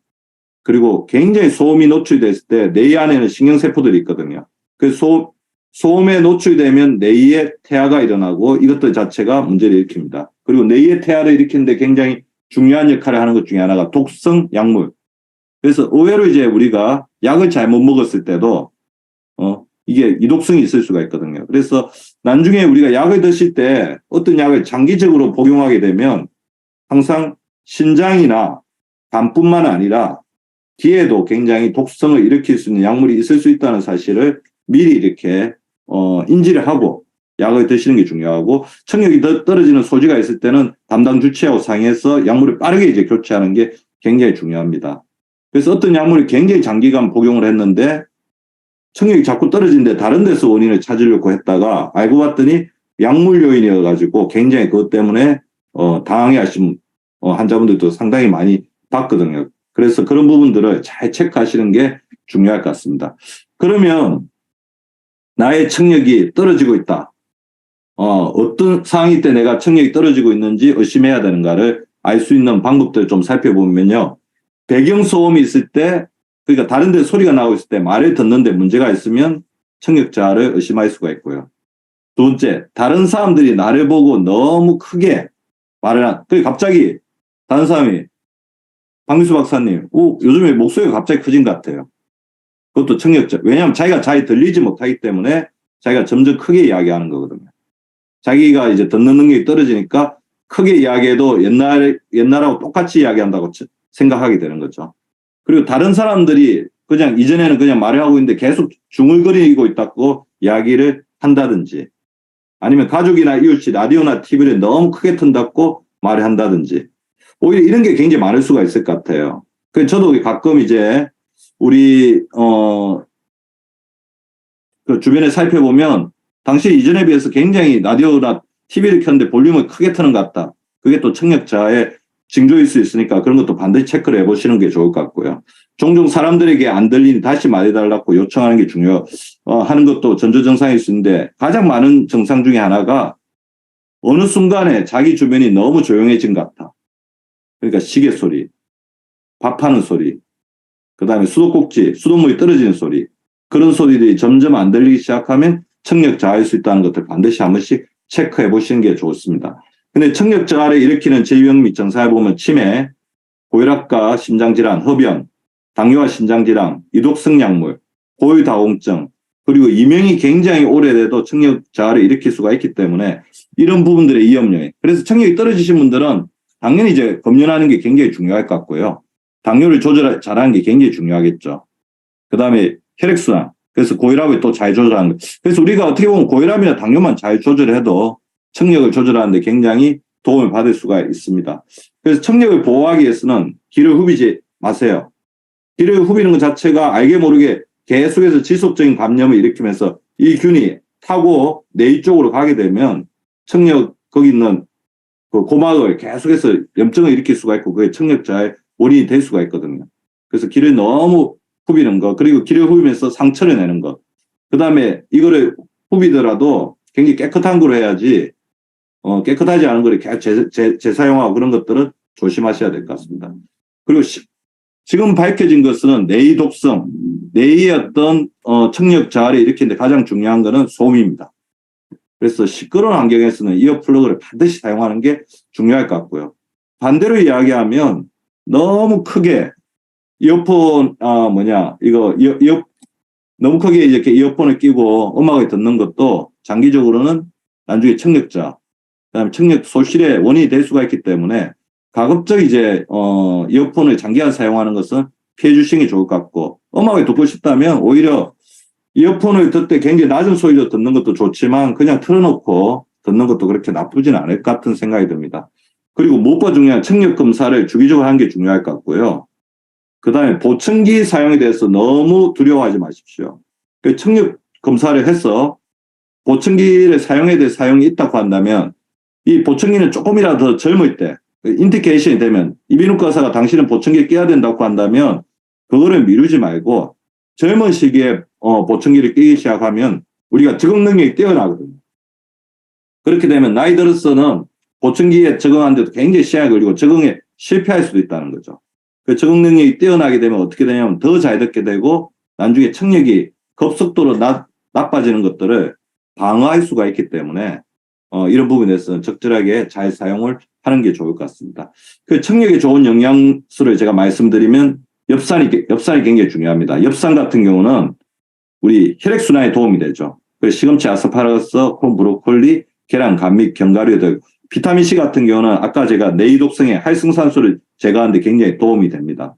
그리고 굉장히 소음이 노출됐을 때 뇌 안에는 신경세포들이 있거든요. 그래서 소음에 노출되면 뇌의 태아가 일어나고 이것들 자체가 문제를 일으킵니다. 그리고 뇌의 태아를 일으키는데 굉장히 중요한 역할을 하는 것 중에 하나가 독성 약물. 그래서 의외로 이제 우리가 약을 잘못 먹었을 때도 이게 이독성이 있을 수가 있거든요. 그래서 나중에 우리가 약을 드실 때 어떤 약을 장기적으로 복용하게 되면 항상 신장이나 간뿐만 아니라 기에도 굉장히 독성을 일으킬 수 있는 약물이 있을 수 있다는 사실을 미리 이렇게 인지를 하고 약을 드시는 게 중요하고, 청력이 더 떨어지는 소지가 있을 때는 담당 주치의하고 상의해서 약물을 빠르게 이제 교체하는 게 굉장히 중요합니다. 그래서 어떤 약물이 굉장히 장기간 복용을 했는데 청력이 자꾸 떨어지는데 다른 데서 원인을 찾으려고 했다가 알고 봤더니 약물 요인이어가지고 굉장히 그것 때문에 당황해 하신 환자분들도 상당히 많이 봤거든요. 그래서 그런 부분들을 잘 체크하시는 게 중요할 것 같습니다. 그러면 나의 청력이 떨어지고 있다. 어떤 상황일 때 내가 청력이 떨어지고 있는지 의심해야 되는가를 알 수 있는 방법들을 좀 살펴보면요. 배경소음이 있을 때, 그러니까 다른 데 소리가 나오고 있을 때 말을 듣는데 문제가 있으면 청력 저하를 의심할 수가 있고요. 두 번째, 다른 사람들이 나를 보고 너무 크게 그래 갑자기 다른 사람이 박미수 박사님, 요즘에 목소리가 갑자기 커진 것 같아요. 그것도 청력자. 왜냐하면 자기가 잘 들리지 못하기 때문에 자기가 점점 크게 이야기하는 거거든요. 자기가 이제 듣는 능력이 떨어지니까 크게 이야기해도 옛날하고 똑같이 이야기한다고 생각하게 되는 거죠. 그리고 다른 사람들이 그냥 이전에는 그냥 말을 하고 있는데 계속 중얼거리고 있다고 이야기를 한다든지 아니면 가족이나 이웃이 라디오나 TV를 너무 크게 튼다고 말을 한다든지 오히려 이런 게 굉장히 많을 수가 있을 것 같아요. 그래서 저도 가끔 이제 우리 그 주변에 살펴보면 당시 이전에 비해서 굉장히 라디오나 TV를 켰는데 볼륨을 크게 트는 것 같다. 그게 또 청력자의 징조일 수 있으니까 그런 것도 반드시 체크를 해보시는 게 좋을 것 같고요. 종종 사람들에게 안 들리니 다시 말해달라고 요청하는 게 하는 것도 전조증상일 수 있는데 가장 많은 증상 중에 하나가 어느 순간에 자기 주변이 너무 조용해진 것 같아. 그러니까 시계 소리, 밥하는 소리, 그 다음에 수도꼭지, 수돗물이 떨어지는 소리 그런 소리들이 점점 안 들리기 시작하면 청력자일 수 있다는 것들 반드시 한 번씩 체크해 보시는 게 좋습니다. 근데 청력자를 일으키는 질병 및 증상을 보면 치매, 고혈압과 심장질환, 흡연, 당뇨와 심장질환, 이독성 약물, 고유다공증 그리고 이명이 굉장히 오래돼도 청력자를 일으킬 수가 있기 때문에 이런 부분들의 위험령에 그래서 청력이 떨어지신 분들은 당연히 이제 검연하는 게 굉장히 중요할 것 같고요. 당뇨를 잘하는 게 굉장히 중요하겠죠. 그 다음에 혈액순환. 그래서 고혈압을 또 잘 조절하는 거. 그래서 우리가 어떻게 보면 고혈압이나 당뇨만 잘 조절해도 청력을 조절하는 데 굉장히 도움을 받을 수가 있습니다. 그래서 청력을 보호하기 위해서는 기를 후비지 마세요. 기를 후비는 것 자체가 알게 모르게 계속해서 지속적인 감염을 일으키면서 이 균이 타고 뇌 쪽으로 가게 되면 청력 거기 있는 그 고막을 계속해서 염증을 일으킬 수가 있고 그게 청력자의 원인이 될 수가 있거든요. 그래서 기를 너무 후비는 거 그리고 기를 후비면서 상처를 내는 거 그 다음에 이거를 후비더라도 굉장히 깨끗한 거로 해야지 깨끗하지 않은 거를 계속 재사용하고 그런 것들은 조심하셔야 될 것 같습니다. 그리고 지금 밝혀진 것은 뇌의 독성, 뇌의 어떤 청력 저하를 일으키는데 가장 중요한 것은 소음입니다. 그래서 시끄러운 환경에서는 이어플러그를 반드시 사용하는 게 중요할 것 같고요. 반대로 이야기하면 너무 크게 이어폰 너무 크게 이렇게 이어폰을 끼고 음악을 듣는 것도 장기적으로는 나중에 청력자, 그다음에 청력 소실의 원인이 될 수가 있기 때문에 가급적 이제 이어폰을 장기간 사용하는 것은 피해 주시는 게 좋을 것 같고 음악을 듣고 싶다면 오히려 이어폰을 듣을 때 굉장히 낮은 소리로 듣는 것도 좋지만 그냥 틀어놓고 듣는 것도 그렇게 나쁘진 않을 것 같은 생각이 듭니다. 그리고 무엇보다 중요한 청력 검사를 주기적으로 하는 게 중요할 것 같고요. 그 다음에 보청기 사용에 대해서 너무 두려워하지 마십시오. 그 청력 검사를 해서 보청기를 사용에 대해 사용이 있다고 한다면 이 보청기는 조금이라도 더 젊을 때 인디케이션이 되면 이비인후과 의사가 당신은 보청기를 끼야 된다고 한다면 그거를 미루지 말고 젊은 시기에 보청기를 끼기 시작하면 우리가 적응 능력이 뛰어나거든요. 그렇게 되면 나이 들어서는 보청기에 적응하는데도 굉장히 시간이 걸리고 적응에 실패할 수도 있다는 거죠. 그 적응 능력이 뛰어나게 되면 어떻게 되냐면 더 잘 듣게 되고 나중에 청력이 급속도로 나빠지는 것들을 방어할 수가 있기 때문에 이런 부분에서는 적절하게 잘 사용을 하는 게 좋을 것 같습니다. 그 청력에 좋은 영양소를 제가 말씀드리면 엽산이 굉장히 중요합니다. 엽산 같은 경우는 우리 혈액순환에 도움이 되죠. 시금치, 아스파라거스, 콩, 브로콜리, 계란, 감미, 견과류 등 비타민C 같은 경우는 아까 제가 뇌의 독성의 활성산소를 제거하는 데 굉장히 도움이 됩니다.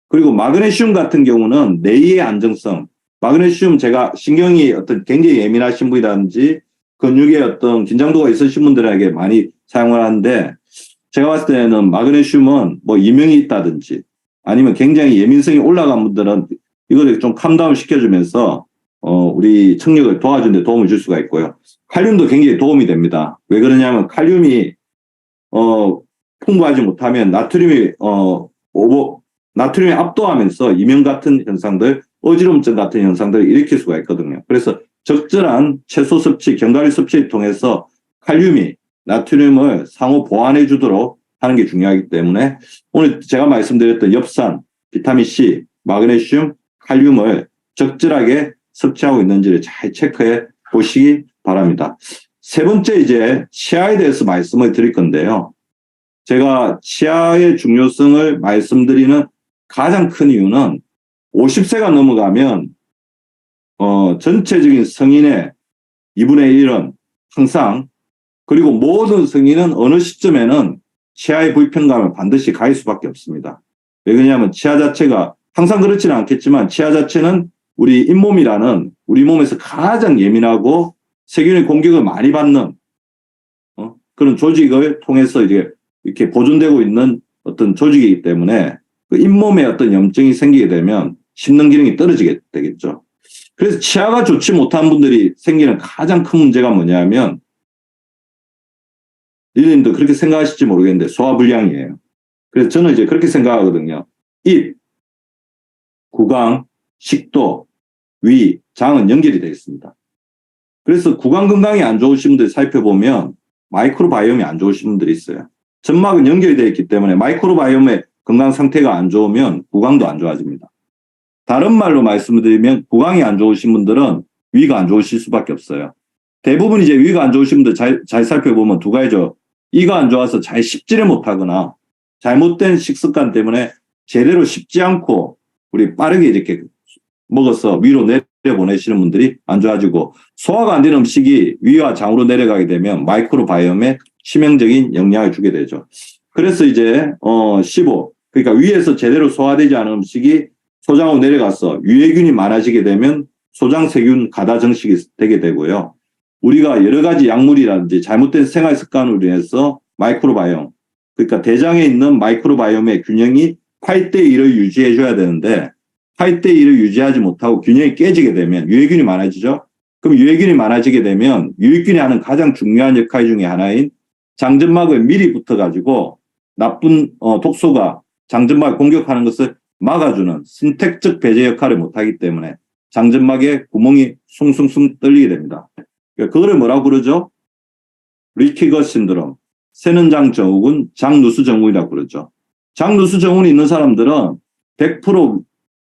그리고 마그네슘 같은 경우는 뇌의 안정성, 마그네슘 제가 신경이 어떤 굉장히 예민하신 분이라든지 근육에 어떤 긴장도가 있으신 분들에게 많이 사용을 하는데 제가 봤을 때는 마그네슘은 뭐 이명이 있다든지 아니면 굉장히 예민성이 올라간 분들은 이거를 좀 캄다운 시켜주면서 우리 청력을 도와주는 데 도움을 줄 수가 있고요. 칼륨도 굉장히 도움이 됩니다. 왜 그러냐면 칼륨이 풍부하지 못하면 나트륨이 압도하면서 이명 같은 현상들, 어지럼증 같은 현상들을 일으킬 수가 있거든요. 그래서 적절한 채소 섭취, 견과류 섭취를 통해서 칼륨이 나트륨을 상호 보완해 주도록 하는 게 중요하기 때문에 오늘 제가 말씀드렸던 엽산, 비타민C, 마그네슘, 칼륨을 적절하게 섭취하고 있는지를 잘 체크해 보시기 바랍니다. 세 번째 이제 치아에 대해서 말씀을 드릴 건데요. 제가 치아의 중요성을 말씀드리는 가장 큰 이유는 50세가 넘어가면 전체적인 성인의 2분의 1은 항상, 그리고 모든 성인은 어느 시점에는 치아의 불편감을 반드시 가할 수밖에 없습니다. 왜 그러냐면 치아 자체가 항상 그렇지는 않겠지만 치아 자체는 우리 잇몸이라는 우리 몸에서 가장 예민하고 세균의 공격을 많이 받는 그런 조직을 통해서 이제 이렇게 보존되고 있는 어떤 조직이기 때문에 그 잇몸에 어떤 염증이 생기게 되면 씹는 기능이 떨어지게 되겠죠. 그래서 치아가 좋지 못한 분들이 생기는 가장 큰 문제가 뭐냐면, 리님도 그렇게 생각하실지 모르겠는데 소화불량이에요. 그래서 저는 이제 그렇게 생각하거든요. 입, 구강, 식도, 위, 장은 연결이 되어 있습니다. 그래서 구강 건강이 안 좋으신 분들 살펴보면 마이크로바이옴이 안 좋으신 분들이 있어요. 점막은 연결이 되어 있기 때문에 마이크로바이옴의 건강 상태가 안 좋으면 구강도 안 좋아집니다. 다른 말로 말씀드리면 구강이 안 좋으신 분들은 위가 안 좋으실 수밖에 없어요. 대부분 이제 위가 안 좋으신 분들 잘 살펴보면 두 가지죠. 이가 안 좋아서 잘 씹지를 못하거나 잘못된 식습관 때문에 제대로 씹지 않고 우리 빠르게 이렇게 먹어서 위로 내려보내시는 분들이 안 좋아지고, 소화가 안 되는 음식이 위와 장으로 내려가게 되면 마이크로바이옴에 치명적인 영향을 주게 되죠. 그래서 이제 15, 그러니까 위에서 제대로 소화되지 않은 음식이 소장으로 내려가서 유해균이 많아지게 되면 소장세균 가다 정식이 되게 되고요. 우리가 여러 가지 약물이라든지 잘못된 생활 습관으로 인해서 마이크로바이옴, 그러니까 대장에 있는 마이크로바이옴의 균형이 8대1을 유지해 줘야 되는데 8대1을 유지하지 못하고 균형이 깨지게 되면 유해균이 많아지죠. 그럼 유해균이 많아지게 되면 유익균이 하는 가장 중요한 역할 중에 하나인 장점막을 미리 붙어가지고 나쁜 독소가 장점막을 공격하는 것을 막아주는 선택적 배제 역할을 못하기 때문에 장점막에 구멍이 숭숭숭 뚫리게 됩니다. 그거를 뭐라고 그러죠? 리키거 신드롬, 새는장 증후군, 장누수 증후군이라고 그러죠. 장누수 증후군이 있는 사람들은 100%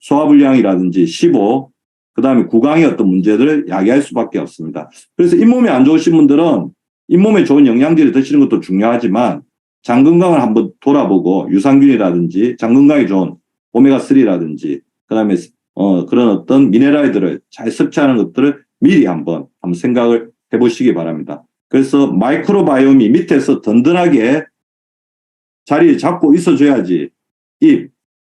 소화불량이라든지 15, 그 다음에 구강의 어떤 문제들을 야기할 수밖에 없습니다. 그래서 잇몸이 안 좋으신 분들은 잇몸에 좋은 영양제를 드시는 것도 중요하지만 장 건강을 한번 돌아보고 유산균이라든지 장 건강에 좋은 오메가3라든지 그 다음에 그런 어떤 미네랄들을 잘 섭취하는 것들을 미리 한번 생각을 해보시기 바랍니다. 그래서 마이크로바이옴이 밑에서 든든하게 자리를 잡고 있어줘야지 입,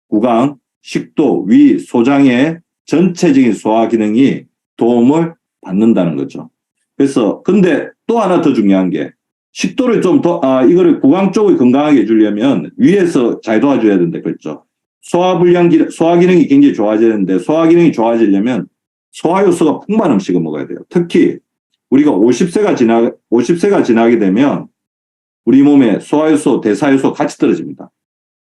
구강, 식도, 위, 소장의 전체적인 소화 기능이 도움을 받는다는 거죠. 그래서 근데 또 하나 더 중요한 게 식도를 좀 더 이거를 구강 쪽을 건강하게 해주려면 위에서 잘 도와줘야 된다 그랬죠. 소화 기능이 굉장히 좋아져야 되는데 소화 기능이 좋아지려면 소화 요소가 풍부한 음식을 먹어야 돼요. 특히 우리가 50세가 지나게 되면 우리 몸에 소화 요소, 대사 요소 같이 떨어집니다.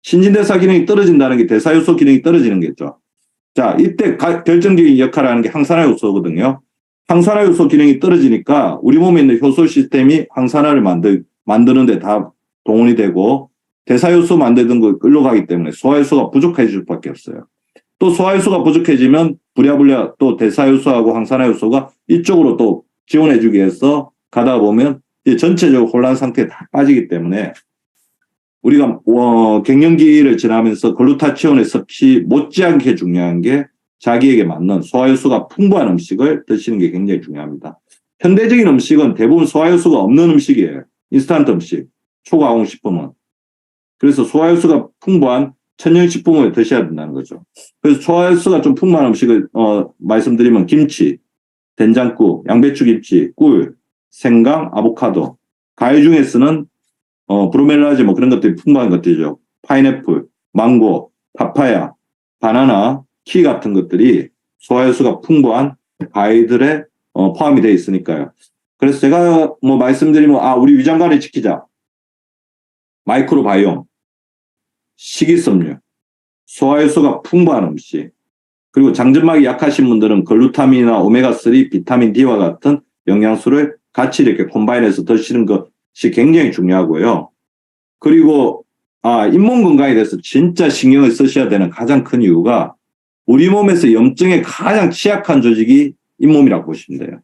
신진대사 기능이 떨어진다는 게 대사 요소 기능이 떨어지는 거죠. 자, 이때 결정적인 역할을 하는 게 항산화 요소거든요. 항산화 요소 기능이 떨어지니까 우리 몸에 있는 효소 시스템이 항산화를 만드는데 다 동원이 되고 대사 요소 만들던 거 끌러 가기 때문에 소화 요소가 부족해질 수밖에 없어요. 또 소화 요소가 부족해지면 부랴부랴 또 대사 요소하고 항산화 요소가 이쪽으로 또 지원해 주기 위해서 가다 보면 전체적으로 혼란 상태에 다 빠지기 때문에 우리가 갱년기를 지나면서 글루타치온의 섭취 못지않게 중요한 게 자기에게 맞는 소화효소가 풍부한 음식을 드시는 게 굉장히 중요합니다. 현대적인 음식은 대부분 소화효소가 없는 음식이에요. 인스턴트 음식, 초가공식품은. 그래서 소화효소가 풍부한 천연식품을 드셔야 된다는 거죠. 그래서 소화효소가 좀 풍부한 음식을 말씀드리면 김치, 된장국, 양배추김치, 꿀, 생강, 아보카도, 과일 중에서는 브로멜라제 뭐 그런 것들이 풍부한 것들이죠. 파인애플, 망고, 파파야, 바나나, 키 같은 것들이 소화효소가 풍부한 과일들에 포함이 되어 있으니까요. 그래서 제가 뭐 말씀드리면 우리 위장관리 지키자. 마이크로바이옴, 식이섬유, 소화효소가 풍부한 음식, 그리고 장점막이 약하신 분들은 글루타민이나 오메가3, 비타민 D와 같은 영양소를 같이 이렇게 콤바인해서 드시는 것이 굉장히 중요하고요. 그리고 잇몸 건강에 대해서 진짜 신경을 쓰셔야 되는 가장 큰 이유가 우리 몸에서 염증에 가장 취약한 조직이 잇몸이라고 보시면 돼요.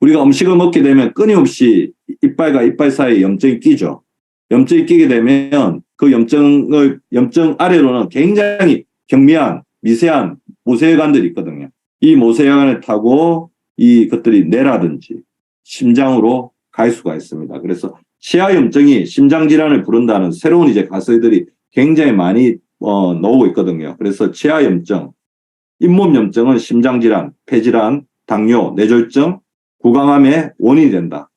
우리가 음식을 먹게 되면 끊임없이 이빨과 이빨 사이에 염증이 끼죠. 염증이 끼게 되면 그 염증 아래로는 굉장히 경미한 미세한 모세혈관들이 있거든요. 이 모세혈관을 타고 이것들이 뇌라든지 심장으로 갈 수가 있습니다. 그래서 치아염증이 심장질환을 부른다는 새로운 이제 가설들이 굉장히 많이 나오고 있거든요. 그래서 치아염증, 잇몸염증은 심장질환, 폐질환, 당뇨, 뇌졸중, 구강암의 원인이 된다.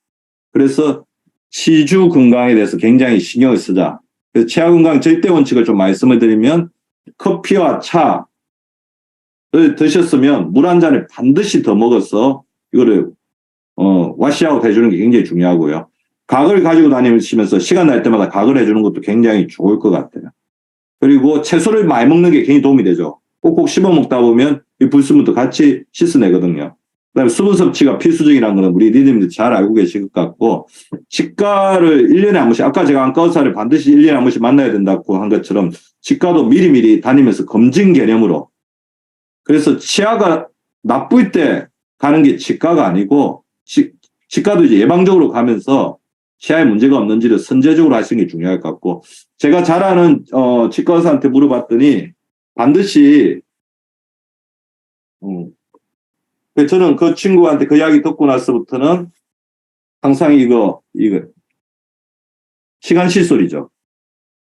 그래서 치주 건강에 대해서 굉장히 신경을 쓰자. 그래서 치아 건강 절대 원칙을 좀 말씀을 드리면 커피와 차를 드셨으면 물 한 잔을 반드시 더 먹어서 이거를 와시아웃 해주는 게 굉장히 중요하고요. 각을 가지고 다니시면서 시간 날 때마다 각을 해주는 것도 굉장히 좋을 것 같아요. 그리고 채소를 많이 먹는 게 굉장히 도움이 되죠. 꼭꼭 씹어 먹다 보면 이 불순물도 같이 씻어내거든요. 그다음에 수분 섭취가 필수적이라는 거는 우리 리더님들 잘 알고 계실 것 같고, 치과를 1년에 한 번씩, 아까 제가 안과 의사를 반드시 1년에 한 번씩 만나야 된다고 한 것처럼 치과도 미리미리 다니면서 검진 개념으로, 그래서 치아가 나쁠 때 가는 게 치과가 아니고 치과도 이제 예방적으로 가면서 치아에 문제가 없는지를 선제적으로 하시는 게 중요할 것 같고, 제가 잘 아는 치과 의사한테 물어봤더니 반드시 저는 그 친구한테 그 이야기 듣고 나서부터는 항상 이거 시간 칫솔이죠.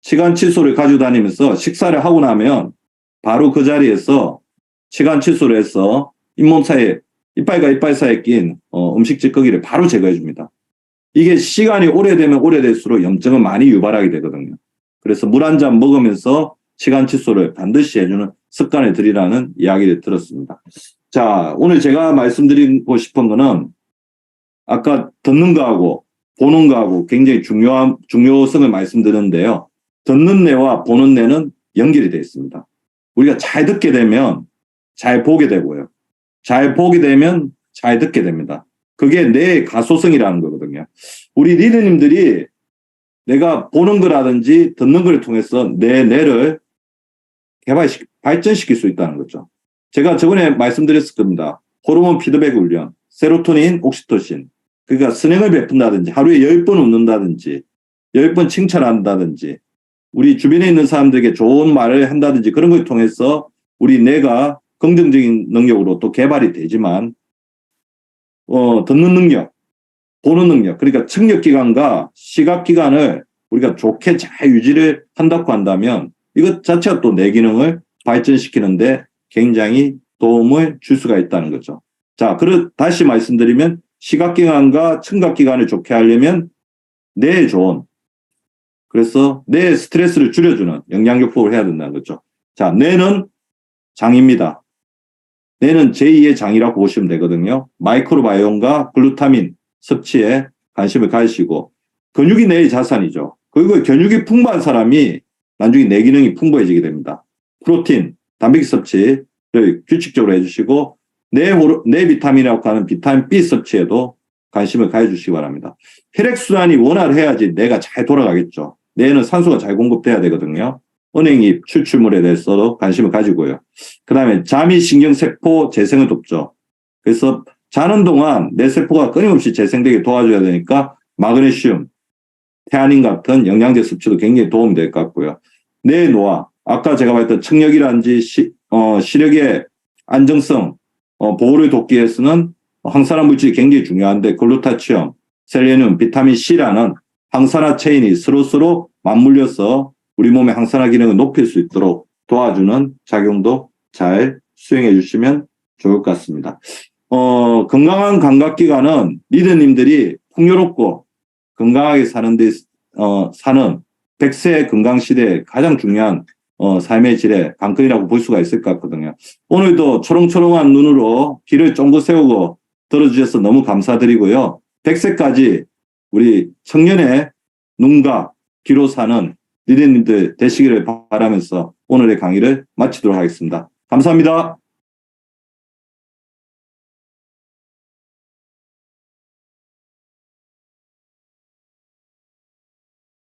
시간 칫솔을 가지고 다니면서 식사를 하고 나면 바로 그 자리에서 시간 칫솔을 해서 잇몸 사이에 이빨과 이빨 사이에 낀 음식 찌꺼기를 바로 제거해 줍니다. 이게 시간이 오래되면 오래될수록 염증은 많이 유발하게 되거든요. 그래서 물 한 잔 먹으면서 시간 칫솔을 반드시 해주는 습관을 들이라는 이야기를 들었습니다. 자, 오늘 제가 말씀드리고 싶은 거는 아까 듣는 거하고 보는 거하고 굉장히 중요성을 말씀드렸는데요. 듣는 뇌와 보는 뇌는 연결이 되어 있습니다. 우리가 잘 듣게 되면 잘 보게 되고요. 잘 보게 되면 잘 듣게 됩니다. 그게 뇌의 가소성이라는 거거든요. 우리 리더님들이 내가 보는 거라든지 듣는 걸 통해서 내 뇌를 발전시킬 수 있다는 거죠. 제가 저번에 말씀드렸을 겁니다. 호르몬 피드백 훈련, 세로토닌, 옥시토신. 그러니까 선행을 베푼다든지 하루에 10번 웃는다든지 10번 칭찬한다든지 우리 주변에 있는 사람들에게 좋은 말을 한다든지 그런 걸 통해서 우리 뇌가 긍정적인 능력으로 또 개발이 되지만 듣는 능력, 보는 능력, 그러니까 청력기관과 시각기관을 우리가 좋게 잘 유지를 한다고 한다면 이것 자체가 또 뇌 기능을 발전시키는데 굉장히 도움을 줄 수가 있다는 거죠. 자, 다시 말씀드리면 시각기관과 청각기관을 좋게 하려면 뇌에 좋은, 그래서 뇌의 스트레스를 줄여주는 영양요법을 해야 된다는 거죠. 자, 뇌는 장입니다. 뇌는 제2의 장이라고 보시면 되거든요. 마이크로바이옴과 글루타민 섭취에 관심을 가지시고, 근육이 뇌의 자산이죠. 그리고 근육이 풍부한 사람이 나중에 뇌 기능이 풍부해지게 됩니다. 프로틴, 단백질 섭취를 규칙적으로 해주시고 뇌 비타민이라고 하는 비타민 B 섭취에도 관심을 가져주시기 바랍니다. 혈액순환이 원활해야지 뇌가 잘 돌아가겠죠. 뇌는 산소가 잘 공급돼야 되거든요. 은행잎 추출물에 대해서도 관심을 가지고요. 그 다음에 자미신경세포 재생을 돕죠. 그래서 자는 동안 뇌 세포가 끊임없이 재생되게 도와줘야 되니까 마그네슘, 태아닌 같은 영양제 섭취도 굉장히 도움이 될 것 같고요. 뇌 노화, 아까 제가 말했던 청력이라든지 시력의 안정성, 보호를 돕기 위해서는 항산화 물질이 굉장히 중요한데 글루타치온, 셀레늄, 비타민 C라는 항산화 체인이 서로 맞물려서 우리 몸의 항산화 기능을 높일 수 있도록 도와주는 작용도 잘 수행해 주시면 좋을 것 같습니다. 건강한 감각기관은 리더님들이 풍요롭고 건강하게 사는 100세 건강시대의 가장 중요한 삶의 질의 관건이라고 볼 수가 있을 것 같거든요. 오늘도 초롱초롱한 눈으로 귀를 쫑긋 세우고 들어주셔서 너무 감사드리고요. 100세까지 우리 청년의 눈과 귀로 사는 리더님들 되시기를 바라면서 오늘의 강의를 마치도록 하겠습니다. 감사합니다.